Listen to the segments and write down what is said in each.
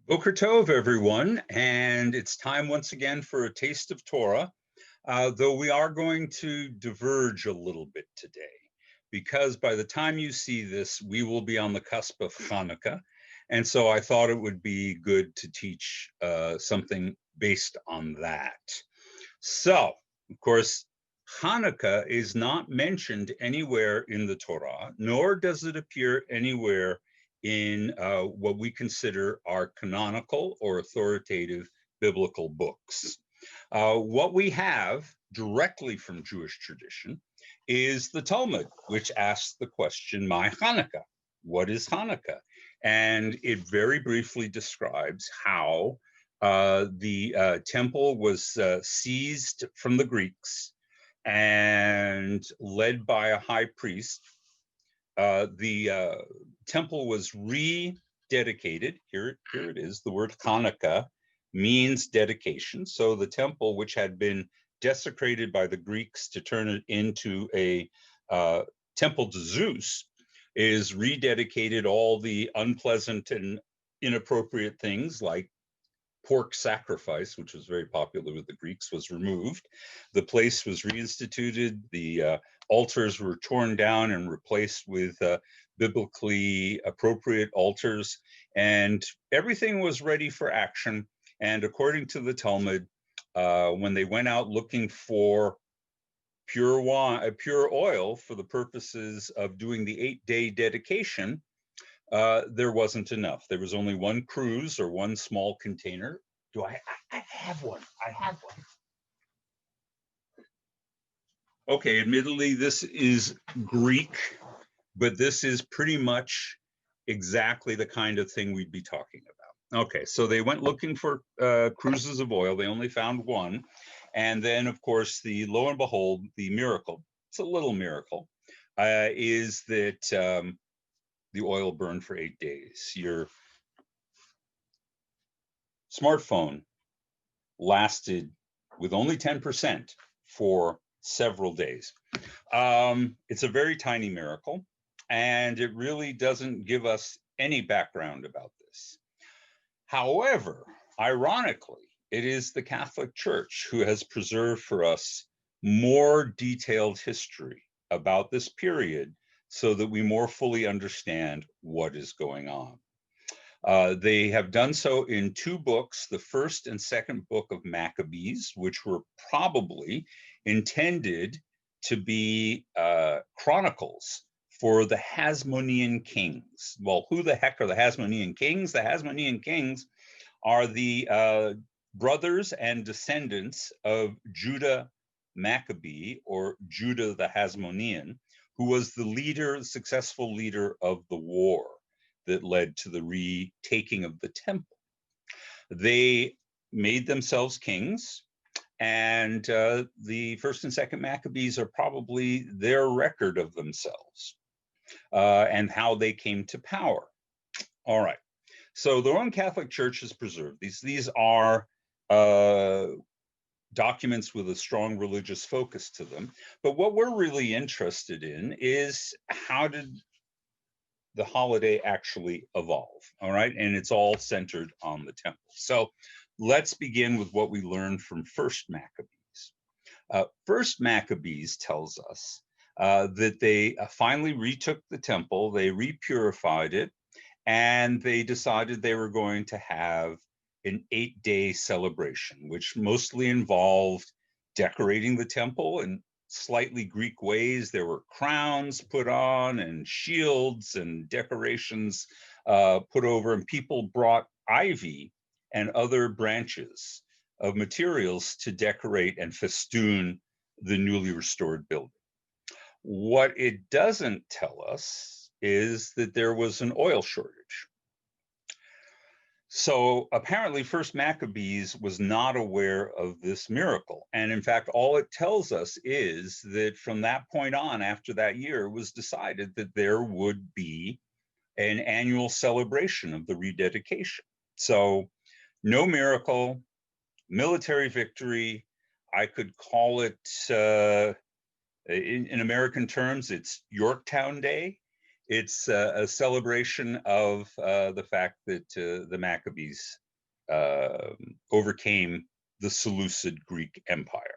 Boker Tov, everyone, and it's time once again for a taste of Torah, though we are going to diverge a little bit today, because by the time you see this, we will be on the cusp of Hanukkah, and so I thought it would be good to teach something based on that. So, of course, Hanukkah is not mentioned anywhere in the Torah, nor does it appear anywhere in what we consider our canonical or authoritative biblical books. What we have directly from Jewish tradition is the Talmud, which asks the question, "My Hanukkah, what is Hanukkah?" And it very briefly describes how the temple was seized from the Greeks and led by a high priest. The temple was rededicated. Here it is. The word Hanukkah means dedication. So the temple, which had been desecrated by the Greeks to turn it into a temple to Zeus, is rededicated. All the unpleasant and inappropriate things like pork sacrifice, which was very popular with the Greeks, was removed. The place was reinstituted. The altars were torn down and replaced with biblically appropriate altars, and everything was ready for action. And according to the Talmud, when they went out looking for pure wine, pure oil for the purposes of doing the 8-day dedication, there wasn't enough. There was only one cruse or one small container. I have one. I have one. Okay, admittedly, this is Greek, but this is pretty much exactly the kind of thing we'd be talking about. Okay, so they went looking for cruses of oil. They only found one. And then, of course, lo and behold, the miracle, it's a little miracle, is that the oil burned for 8 days. Your smartphone lasted with only 10% for several days. It's a very tiny miracle, and it really doesn't give us any background about this. However, ironically, it is the Catholic Church who has preserved for us more detailed history about this period so that we more fully understand what is going on. They have done so in 2 books, the first and second book of Maccabees, which were probably intended to be chronicles for the Hasmonean Kings. Well, who the heck are the Hasmonean Kings? The Hasmonean Kings are the brothers and descendants of Judah Maccabee, or Judah the Hasmonean, who was the successful leader of the war that led to the retaking of the temple. They made themselves kings, and the first and second Maccabees are probably their record of themselves and how they came to power. All right. So the Roman Catholic Church has preserved these. These are documents with a strong religious focus to them. But what we're really interested in is, how did the holiday actually evolve? All right. And it's all centered on the temple. So let's begin with what we learned from First Maccabees. First Maccabees tells us that they finally retook the temple, they repurified it, and they decided they were going to have an 8-day celebration, which mostly involved decorating the temple in slightly Greek ways. There were crowns put on and shields and decorations put over, and people brought ivy and other branches of materials to decorate and festoon the newly restored building. What it doesn't tell us is that there was an oil shortage. So apparently First Maccabees was not aware of this miracle. And in fact, all it tells us is that from that point on, after that year, it was decided that there would be an annual celebration of the rededication. So no miracle, military victory. I could call it, in American terms, it's Yorktown Day. It's a celebration of the fact that the Maccabees overcame the Seleucid Greek Empire.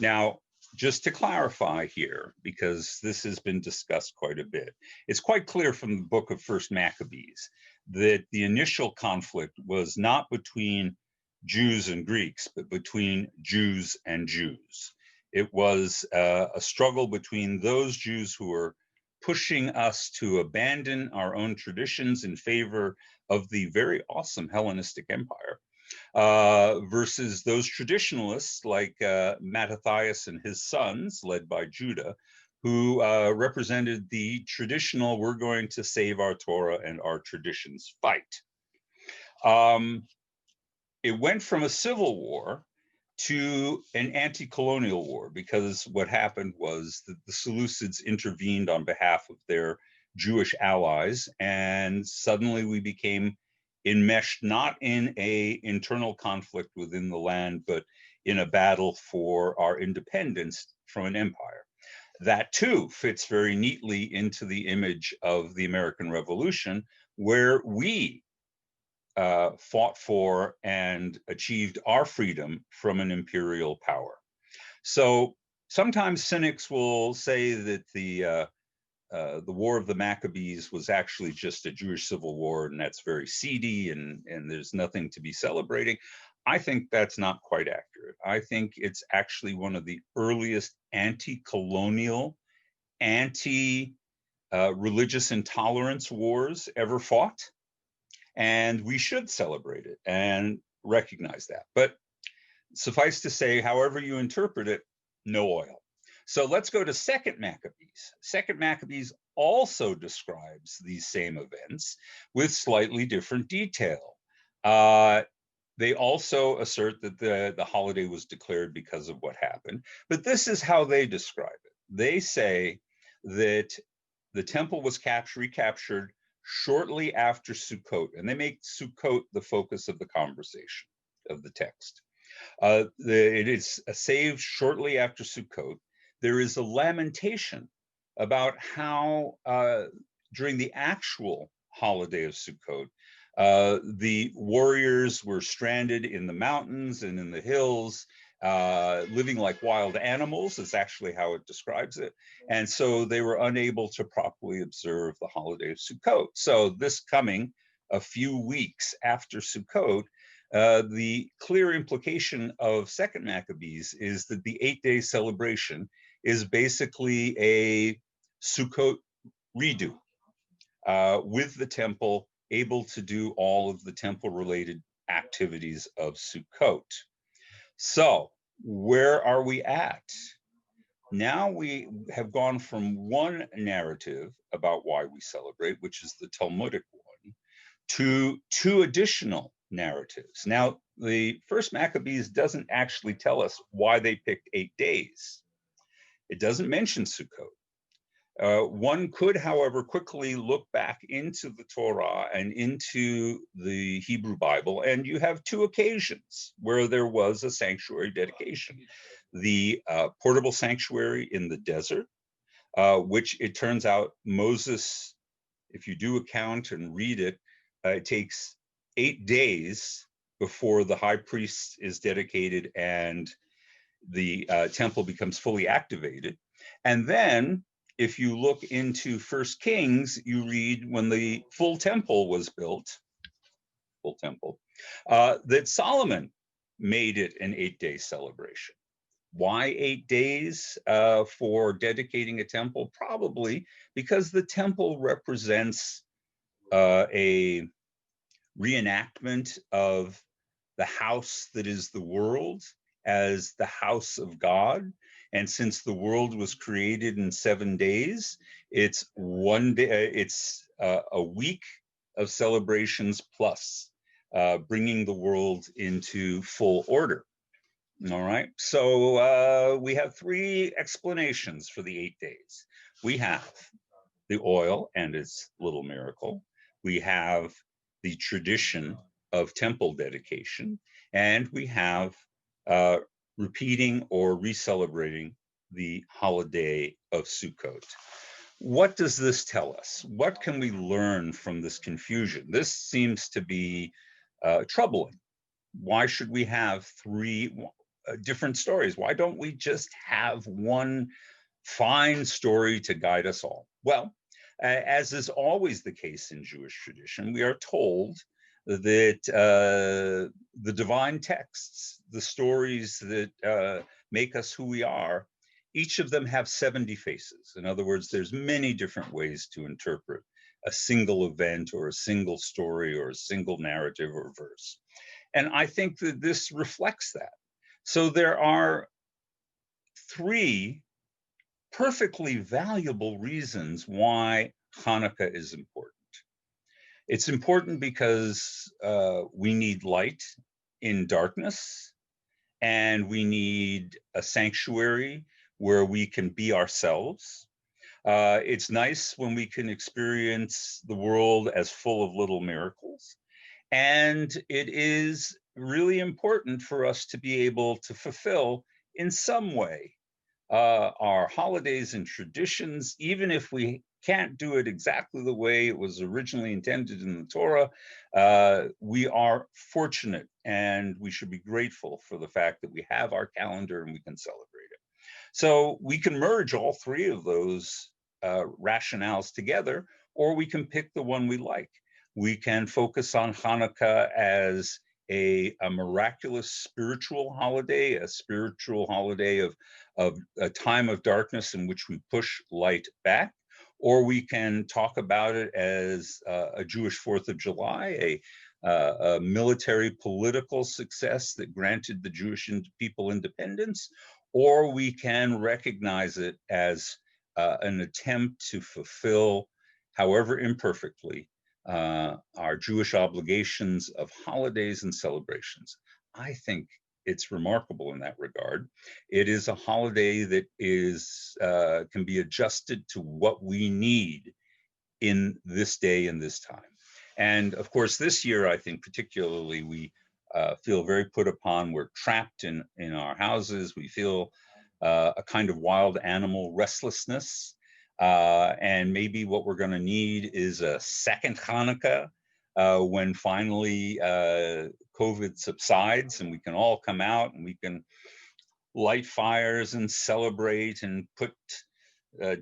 Now, just to clarify here, because this has been discussed quite a bit, it's quite clear from the book of First Maccabees that the initial conflict was not between Jews and Greeks, but between Jews and Jews. It was a struggle between those Jews who were pushing us to abandon our own traditions in favor of the very awesome Hellenistic Empire, versus those traditionalists like Mattathias and his sons, led by Judah, who represented the traditional, we're going to save our Torah and our traditions fight. It went from a civil war to an anti-colonial war, because what happened was that the Seleucids intervened on behalf of their Jewish allies, and suddenly we became enmeshed not in an internal conflict within the land, but in a battle for our independence from an empire. That too fits very neatly into the image of the American Revolution, where we fought for and achieved our freedom from an imperial power. So sometimes cynics will say that the War of the Maccabees was actually just a Jewish civil war, and that's very seedy, and there's nothing to be celebrating. I think that's not quite accurate. I think it's actually one of the earliest anti-colonial, anti-religious intolerance wars ever fought. And we should celebrate it and recognize that. But suffice to say, however you interpret it, no oil. So let's go to Second Maccabees. Second Maccabees also describes these same events with slightly different detail. They also assert that the holiday was declared because of what happened. But this is how they describe it. They say that the temple was recaptured shortly after Sukkot, and they make Sukkot the focus of the conversation of the text. It is saved shortly after Sukkot. There is a lamentation about how during the actual holiday of Sukkot, the warriors were stranded in the mountains and in the hills, living like wild animals, is actually how it describes it. And so they were unable to properly observe the holiday of Sukkot. So this coming a few weeks after Sukkot, the clear implication of Second Maccabees is that the 8-day celebration is basically a Sukkot redo, with the temple able to do all of the temple-related activities of Sukkot. So where are we at? Now we have gone from one narrative about why we celebrate, which is the Talmudic one, to two additional narratives. Now, the First Maccabees doesn't actually tell us why they picked 8 days. It doesn't mention Sukkot. One could, however, quickly look back into the Torah and into the Hebrew Bible, and you have two occasions where there was a sanctuary dedication. The portable sanctuary in the desert, which it turns out Moses, if you do a count and read it, it takes 8 days before the high priest is dedicated and the temple becomes fully activated. And then if you look into First Kings, you read when the full temple was built, that Solomon made it an 8-day celebration. Why 8 days for dedicating a temple? Probably because the temple represents a reenactment of the house that is the world as the house of God. And since the world was created in 7 days, it's one day, it's a week of celebrations plus bringing the world into full order. All right, so we have 3 explanations for the 8 days. We have the oil and its little miracle. We have the tradition of temple dedication, and we have repeating or re-celebrating the holiday of Sukkot. What does this tell us? What can we learn from this confusion? This seems to be troubling. Why should we have three different stories? Why don't we just have one fine story to guide us all? Well, as is always the case in Jewish tradition, we are told that the divine texts, the stories that make us who we are, each of them have 70 faces. In other words, there's many different ways to interpret a single event or a single story or a single narrative or verse. And I think that this reflects that. So there are three perfectly valuable reasons why Hanukkah is important. It's important because we need light in darkness, and we need a sanctuary where we can be ourselves. It's nice when we can experience the world as full of little miracles. And it is really important for us to be able to fulfill in some way our holidays and traditions, even if we can't do it exactly the way it was originally intended in the Torah. We are fortunate, and we should be grateful for the fact that we have our calendar and we can celebrate it. So we can merge all three of those rationales together, or we can pick the one we like. We can focus on Hanukkah as a miraculous spiritual holiday, a spiritual holiday of a time of darkness in which we push light back, or we can talk about it as a Jewish 4th of July, a military political success that granted the Jewish people independence, or we can recognize it as an attempt to fulfill, however imperfectly, our Jewish obligations of holidays and celebrations. I think it's remarkable in that regard. It is a holiday that is can be adjusted to what we need in this day and this time. And of course, this year, I think particularly, we feel very put upon. We're trapped in our houses. We feel a kind of wild animal restlessness. And maybe what we're going to need is a second Hanukkah when finally COVID subsides and we can all come out and we can light fires and celebrate and put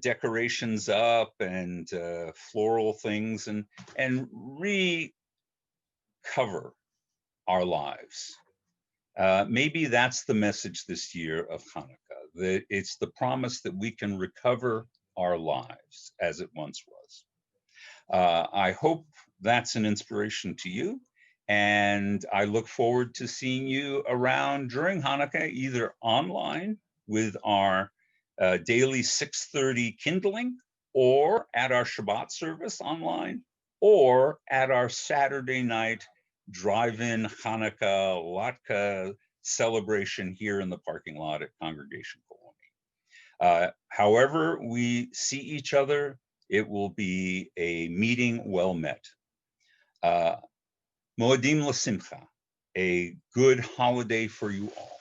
decorations up and floral things and recover our lives. Maybe that's the message this year of Hanukkah, that it's the promise that we can recover our lives as it once was. I hope that's an inspiration to you, and I look forward to seeing you around during Hanukkah, either online with our daily 6:30 kindling, or at our Shabbat service online, or at our Saturday night drive-in Hanukkah latke celebration here in the parking lot at Congregation Colony. However we see each other, it will be a meeting well met. Moedim l'simcha, a good holiday for you all.